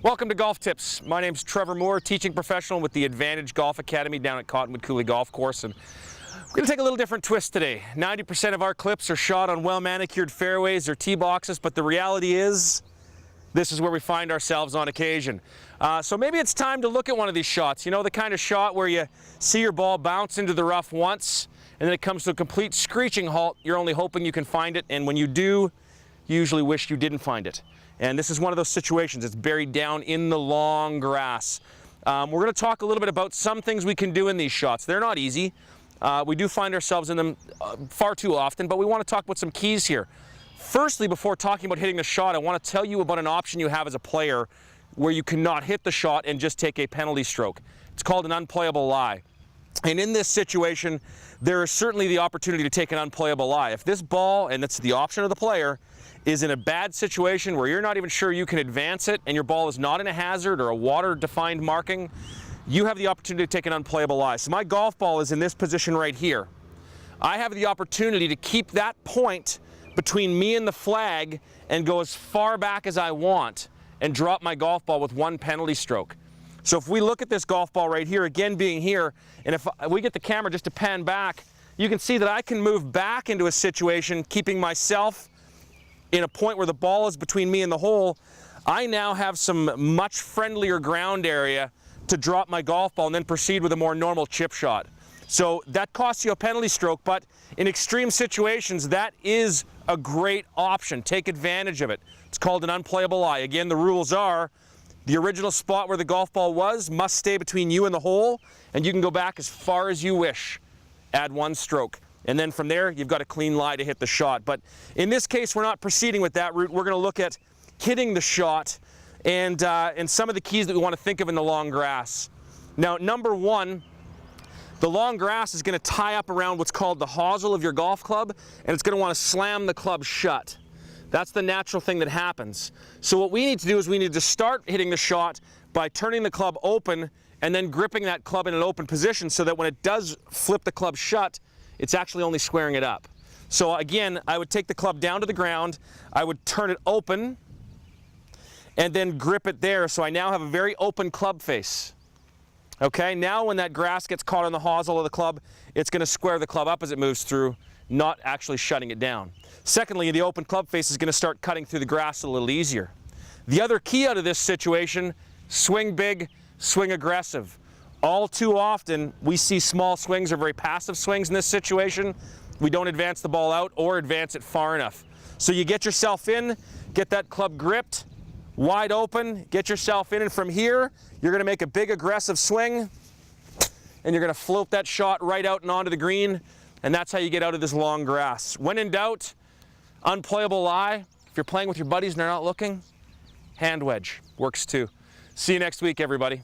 Welcome to Golf Tips. My name's Trevor Moore, teaching professional with the Advantage Golf Academy down at Cottonwood Coulee Golf Course. And we're going to take a little different twist today. 90% of our clips are shot on well-manicured fairways or tee boxes, but the reality is this is where we find ourselves on occasion. So maybe it's time to look at one of these shots. You know, the kind of shot where you see your ball bounce into the rough once, and then it comes to a complete screeching halt. You're only hoping you can find it, and when you do, you usually wish you didn't find it. And this is one of those situations. It's buried down in the long grass. We're going to talk a little bit about some things we can do in these shots. They're not easy. We do find ourselves in them far too often, but we want to talk about some keys here. Firstly, before talking about hitting the shot, I want to tell you about an option you have as a player where you cannot hit the shot and just take a penalty stroke. It's called an unplayable lie. And in this situation, there is certainly the opportunity to take an unplayable lie. If this ball, and it's the option of the player, is in a bad situation where you're not even sure you can advance it and your ball is not in a hazard or a water-defined marking, you have the opportunity to take an unplayable lie. So my golf ball is in this position right here. I have the opportunity to keep that point between me and the flag and go as far back as I want and drop my golf ball with one penalty stroke. So if we look at this golf ball right here, again being here, and if we get the camera just to pan back, you can see that I can move back into a situation keeping myself in a point where the ball is between me and the hole. I now have some much friendlier ground area to drop my golf ball and then proceed with a more normal chip shot. So that costs you a penalty stroke, but in extreme situations, that is a great option. Take advantage of it. It's called an unplayable lie. Again, the rules are the original spot where the golf ball was must stay between you and the hole, and you can go back as far as you wish. Add one stroke. And then from there, you've got a clean lie to hit the shot. But in this case, we're not proceeding with that route. We're going to look at hitting the shot and some of the keys that we want to think of in the long grass. Now, number one, the long grass is going to tie up around what's called the hosel of your golf club, and it's going to want to slam the club shut. That's the natural thing that happens. So what we need to do is we need to start hitting the shot by turning the club open and then gripping that club in an open position so that when it does flip the club shut, it's actually only squaring it up. So again, I would take the club down to the ground, I would turn it open, and then grip it there, so I now have a very open club face. Okay, now when that grass gets caught on the hosel of the club, it's going to square the club up as it moves through, not actually shutting it down. Secondly, the open club face is going to start cutting through the grass a little easier. The other key out of this situation, swing big, swing aggressive. All too often, we see small swings or very passive swings in this situation. We don't advance the ball out or advance it far enough. So you get yourself in, get that club gripped, wide open, get yourself in, and from here, you're going to make a big aggressive swing, and you're going to float that shot right out and onto the green, and that's how you get out of this long grass. When in doubt, unplayable lie. If you're playing with your buddies and they're not looking, hand wedge works too. See you next week, everybody.